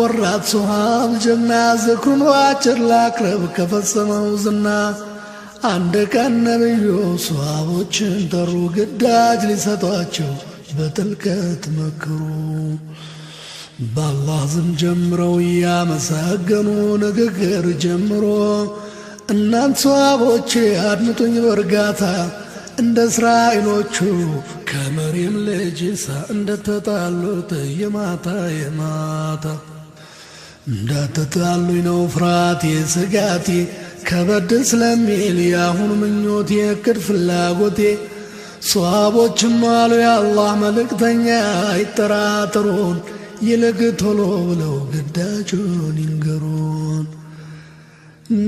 ወራት ሱሃብ ጀግና ዝክሩን ዋጭር ላቅርብ ከፈጸመው ዝና አንድ ቀን ነብዩ ሱሃቦችን ጠሩ ግዳጅ ሊሰጧቸው በጥልቀት መከሩ። በአላህ ስም ጀምረው እያመሰገኑ ንግግር ጀምሮ እናንተ ሱሃቦቼ አድምጡኝ በእርጋታ እንደ እስራኤሎቹ ከመርየም ልጅ ኢሳ እንደተጣሉት የማታ የማታ እንዳትጣሉኝ ነው ፍርሃቴ ስጋቴ ከበድ ስለሚል ያሁን ምኞቴ እቅድ ፍላጎቴ። ሱሃቦችም አሉ የአላህ መልእክተኛ አይጠራጠሩን ይልቅ ቶሎ ብለው ግዳጁን ይንገሩን።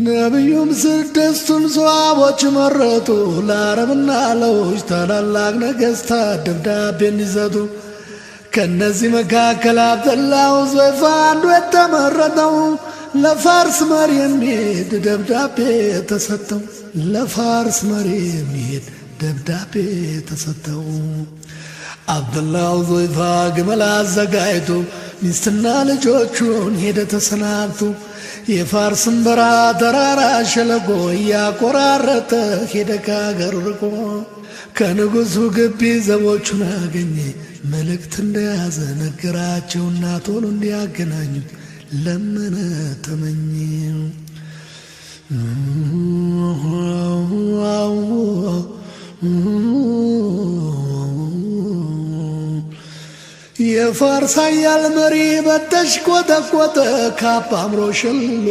ነቢዩም ስድስቱን ሱሃቦች መረጡ ለአረብና ለውጭ ታላላቅ ነገሥታት ደብዳቤ እንዲሰጡ። ከነዚህ መካከል አብደላህ ሑዘይፋ አንዱ የተመረጠው ለፋርስ መሪ የሚሄድ ደብዳቤ ተሰጠው። ለፋርስ መሪ የሚሄድ ደብዳቤ ተሰጠው። አብደላህ ሑዘይፋ ግመል አዘጋጅቶ ሚስትና ልጆቹን ሄደ ተሰናብቶ። የፋርስን በረሃ ተራራ ሸለቆ እያቆራረጠ ሄደ ከአገር ርቆ። ከንጉሡ ግቢ ዘቦቹን አገኘ መልእክት እንደያዘ ነገራቸውና ቶሎ እንዲያገናኙት ለመነ ተመኘ። የፋርስ ኃያል መሪ በተሽቆጠቆጠ ካባ አምሮ ሸልሎ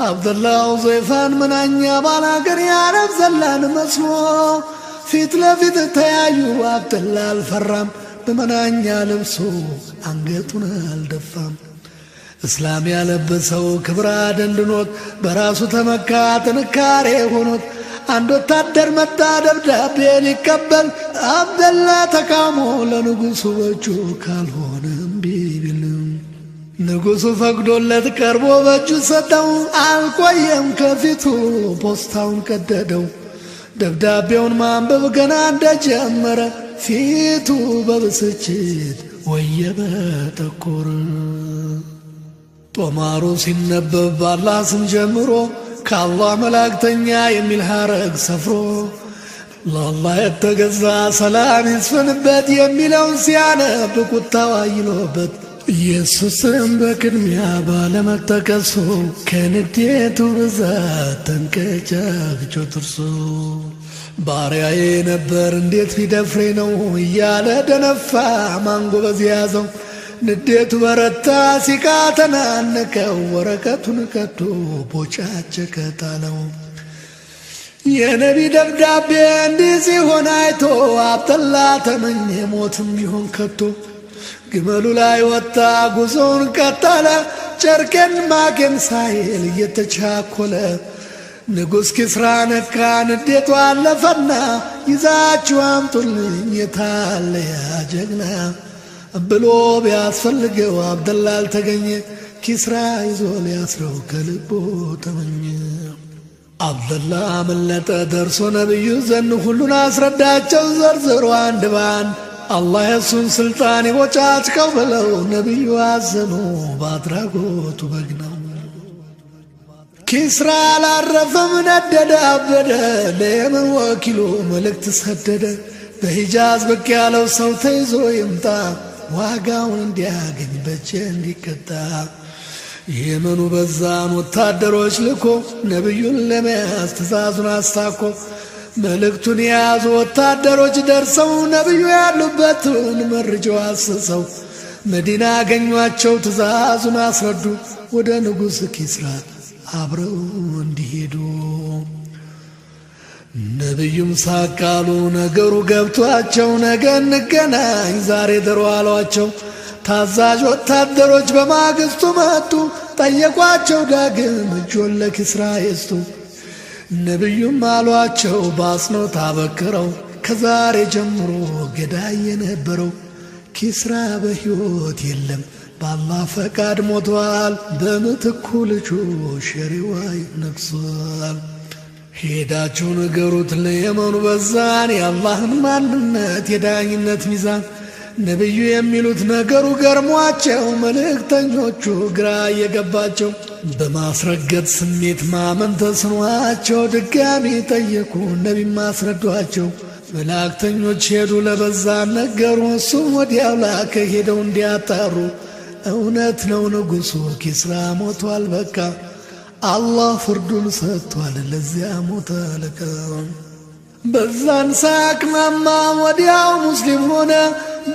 አብደላህ ሑዘይፋን ምናኛ ባላገር የአረብ ዘላን መስሎ ፊት ለፊት ተያዩ። አብደላህ አልፈራም በመናኛ ልብሱ አንገቱን አልደፋም። እስላም ያለበሰው ክብር አደንድኖት በራሱ ተመካ ጥንካሬ ሆኖት አንድ ወታደር መጣ ደብዳቤ ሊቀበል። አብደላህ ተቃውሞ ለንጉሡ በእጁ ካልሆነ እምቢ ቢልም ንጉሡ ፈቅዶለት ቀርቦ በእጁ ሰጠው። አልቆየም ከፊቱ ፖስታውን ቀደደው። ደብዳቤውን ማንበብ ገና እንደጀመረ ፊቱ በብስጭት ወየበ ጠቆረ። ጦማሩ ሲነበብ በአላህ ስም ጀምሮ ከአላህ መላእክተኛ የሚል ሐረግ ሰፍሮ ለአላህ የተገዛ ሰላም ይስፈንበት የሚለውን ሲያነብ ቁጣው አይሎበት ኢየሱስም በቅድሚያ ባለመጠቀሱ ከንዴቱ ብዛት ተንቀጫግጮ ጥርሱ። ባሪያዬ ነበር እንዴት ቢደፍሬ ነው እያለ ደነፋ ማንጎበዝ ያዘው። ንዴቱ በረታ ሲቃ ተናነቀው ወረቀቱን ቀዶ ቦጫጨቀ ጣለው። የነቢ ደብዳቤ እንዲህ ሲሆን አይቶ አብደላህ ተመኘ ሞትም ቢሆን ከቶ። ግመሉ ላይ ወጣ ጉዞውን ቀጠለ ጨርቄን ማቄን ሳይል እየተቻኮለ። ንጉሥ ኪስራ ነካ ንዴቱ አለፈና ይዛችሁ አምጡልኝ የታለ ያ ጀግና ብሎ ቢያስፈልገው አብደላህ አልተገኘ። ኪስራ ይዞ ሊያስረው ከልቦ ተመኘ። አብደላህ አመለጠ ደርሶ ነብዩ ዘንድ ሁሉን አስረዳቸው ዘርዝሮ አንድ ባንድ። አላህ የሱን ስልጣን ይቦጫጭቀው ብለው ነብዩ አዘኑ በአድራጎቱ በግነው። ኪስራ አላረፈም ነደደ አበደ ለየመን ወኪሉ መልእክት ሰደደ። በሂጃዝ ብቅ ያለው ሰው ተይዞ ይምጣ ዋጋውን እንዲያገኝ በእጄ እንዲቀጣ። የመኑ በዛን ወታደሮች ልኮ ነብዩን ለመያዝ ትእዛዙን አስታኮ። መልእክቱን የያዙ ወታደሮች ደርሰው ነብዩ ያሉበትን መርጀው አስሰው መዲና አገኟቸው ትእዛዙን አስረዱ። ወደ ንጉሥ ኪስራ አብረው እንዲሄዱ ነብዩም ሳቃሉ ነገሩ ገብቷቸው ነገ እንገናኝ ዛሬ ደሮ አሏቸው። ታዛዥ ወታደሮች በማግስቱ መጡ ጠየቋቸው ዳግም እጆን ለኪስራ ይስጡ። ነብዩም አሏቸው በአጽንኦት አበክረው ከዛሬ ጀምሮ ገዳይ የነበረው ኪስራ በሕይወት የለም በአላህ ፈቃድ ሞቷል። በምትኩ ልጁ ሸሪዋይ ነግሷል። ሄዳችሁ ንገሩት ለየመኑ በዛን የአላህን ማንነት የዳኝነት ሚዛን ነብዩ የሚሉት ነገሩ ገርሟቸው መልእክተኞቹ ግራ እየገባቸው በማስረገጥ ስሜት ማመን ተስኗቸው ድጋሚ ጠየቁ። ነቢይ ማስረዷቸው። መላእክተኞች ሄዱ ለበዛ ነገሩ። እሱም ወዲያው ላከ ሄደው እንዲያጣሩ። እውነት ነው ንጉሡ ኪስራ ሞቷል በቃ አላህ ፍርዱን ሰጥቷል ለዚያ ሞተ አለቃ። በዛን ሳያቅማማ ወዲያው ሙስሊም ሆነ።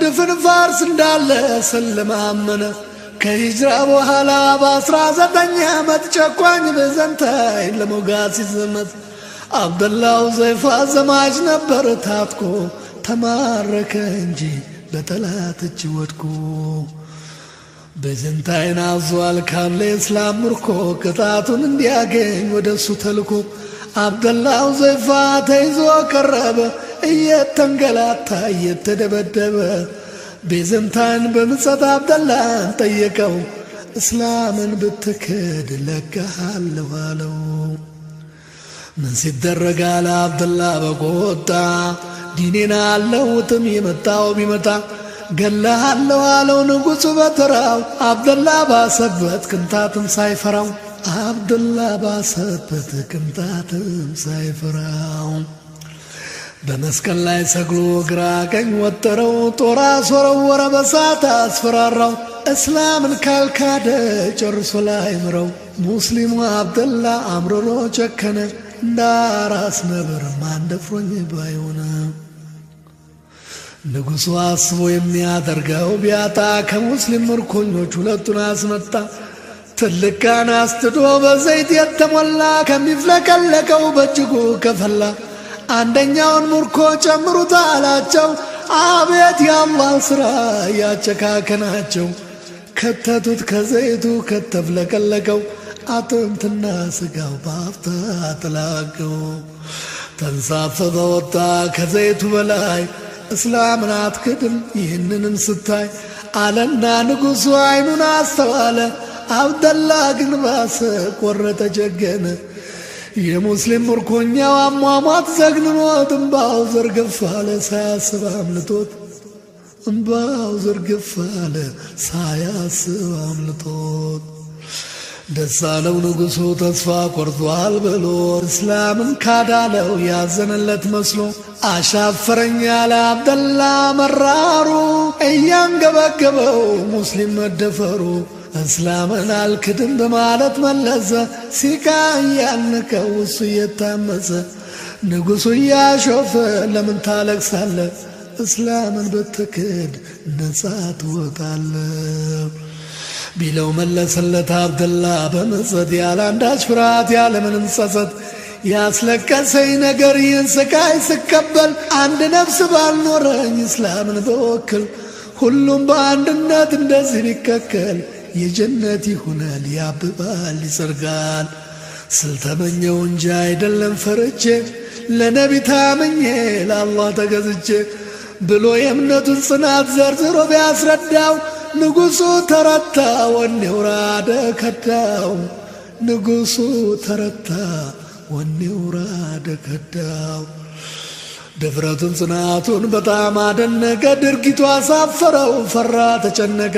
ድፍን ፋርስ እንዳለ ሰለማ አመነ። ከሂጅራ በኋላ በ19 ዓመት ጨቋኝ ቤዘንታይን ለመውጋት ሲዘመት አብደላው ዘይፋ ዘማች ነበር ታጥቆ ተማረከ እንጂ በጠላት እጅ ወድቆ። ቤዘንታይን አዟል ካለ እስላም ምርኮ ቅጣቱን እንዲያገኝ ወደሱ ተልኮ አብደላው ዘይፋ ተይዞ ቀረበ እየተንገላታ እየተደበደበ። ቤዘንታይን በምጸት አብደላን ጠየቀው እስላምን ብትክድ ለቀሃለሁ አለው። ምን ሲደረግ አለ አብደላ በቆጣ ዲኔና አለውጥም የመጣው ቢመጣ ገለሃለሁ አለው ንጉሡ በተራው። አብደላ ባሰበት ቅንጣትም ሳይፈራው አብደላ ባሰበት ቅንጣትም ሳይፈራው በመስቀል ላይ ሰግሎ ግራ ቀኝ ወጠረው። ጦር አስወረወረ በሳት አስፈራራው። እስላምን ካልካደ ጨርሶ ላይ ምረው። ሙስሊሙ አብደላ አምርሮ ጨከነ እንዳራስ ነብር ማን ደፍሮኝ ባይሆነ። ንጉሡ አስቦ የሚያደርገው ቢያጣ ከሙስሊም ምርኮኞች ሁለቱን አስመጣ። ትልቅ ጋን አስጥዶ በዘይት የተሞላ ከሚፍለቀለቀው በእጅጉ ከፈላ። አንደኛውን ምርኮ ጨምሩት አላቸው። አቤት የአላህ ሥራ ያጨካከናቸው። ከተቱት ከዘይቱ ከተፍለቀለቀው አጥንትና ስጋው ባፍታ ተላቀው። ተንሳፈፈ ወጣ ከዘይቱ በላይ እስላምን አትክድም ይህንንም ስታይ አለና ንጉሡ አይኑን አስተዋለ። አብደላ ግን ባሰ ቆረጠ ጀገነ። የሙስሊም ምርኮኛው አሟሟት ዘግንኖት እምባው ዘርግፍ አለ ሳያስብ አምልጦት። እምባው ዘርግፍ አለ ሳያስብ አምልጦት። ደስ አለው ንጉሡ ተስፋ ቆርጧል ብሎ እስላምን ካዳለው ያዘነለት መስሎ። አሻፈረኝ ያለ አብደላ መራሩ እያንገበገበው ሙስሊም መደፈሩ። እስላምን አልክድም በማለት መለሰ ሲቃ እያልነከው እሱ እየታመሰ። ንጉሡ እያሾፈ ለምን ታለቅሳለ እስላምን ብትክድ ነጻ ትወጣለ ቢለው መለሰለት አብደላ በመጸት ያለ አንዳች ፍርሃት ያለምንም ጸጸት። ያስለቀሰኝ ነገር ይህን ስቃይ ስቀበል አንድ ነፍስ ባልኖረኝ እስላምን በወክል ሁሉም በአንድነት እንደዚህ ቢከከል የጀነት ይሆናል ያብባል ይጸርጋል። ስልተመኘው እንጂ አይደለም ፈርቼ ለነቢ ታምኜ ለአላህ ተገዝቼ ብሎ የእምነቱን ጽናት ዘርዝሮ ቢያስረዳው ንጉሡ ተረታ ወኔው ራደ ከዳው። ንጉሡ ተረታ ወኔው ራደ ከዳው። ድፍረቱን ጽናቱን በጣም አደነቀ። ድርጊቱ አሳፈረው ፈራ ተጨነቀ።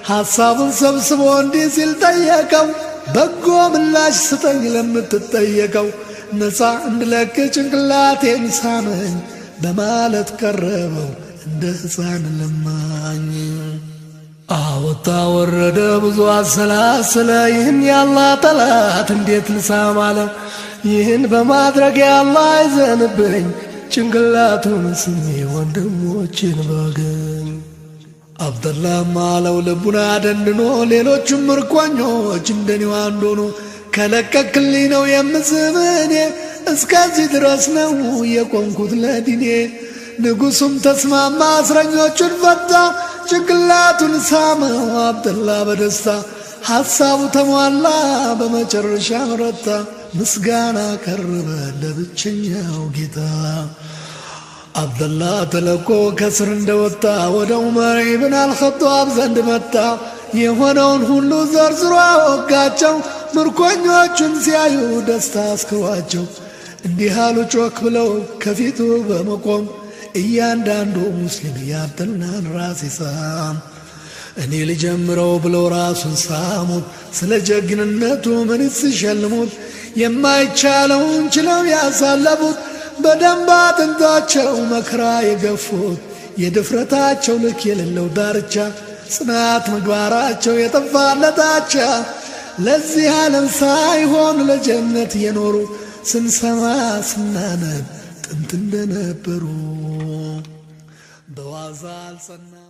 ሐሳቡን ሰብስቦ እንዲህ ሲል ጠየቀው በጎ ምላሽ ስጠኝ ለምትጠየቀው። ነፃ እንድለቅ ጭንቅላቴን ሳመኝ በማለት ቀረበው እንደ ሕፃን ለማኝ። አወጣ ወረደ ብዙ አሰላሰለ ይህን የአላህ ጠላት እንዴት ልሳም አለ። ይህን በማድረግ የአላህ አይዘንብኝ ጭንቅላቱን ስሜ ወንድሞችን ባገኝ። አብደላም አለው ልቡን አደንድኖ ሌሎቹም ምርኮኞች እንደኔው አንዱ ሆኖ ከለቀክልኝ ነው የምስምህ እኔ እስከዚህ ድረስ ነው የቆምኩት ለዲኔ። ንጉሡም ተስማማ እስረኞቹን ፈታ ጭንቅላቱን ሳመው አብደላ በደስታ። ሐሳቡ ተሟላ በመጨረሻ ረታ ምስጋና ቀረበ ለብቸኛው ጌታ። አብደላ ተለቆ ከስር እንደወጣ ወደ ዑመር ኢብን አልኸጣብ ዘንድ መጣ። የሆነውን ሁሉ ዘርዝሮ አወጋቸው። ምርኮኞቹን ሲያዩ ደስታ አስክሯቸው እንዲህ አሉ ጮክ ብለው ከፊቱ በመቆም እያንዳንዱ ሙስሊም ያብተናን ራስ ይሳም እኔ ልጀምረው ብለው ራሱን ሳሙት ስለ ጀግንነቱ ምን ሲሸልሙት የማይቻለውን ችለው ያሳለፉት በደንብ አጥንታቸው መከራ የገፉት የድፍረታቸው ልክ የሌለው ዳርቻ ጽናት ምግባራቸው የጠፋለታቻ ለዚህ ዓለም ሳይሆን ለጀነት የኖሩ ስንሰማ ስናነብ ጥንት እንደነበሩ በዋዛ አልጸናም።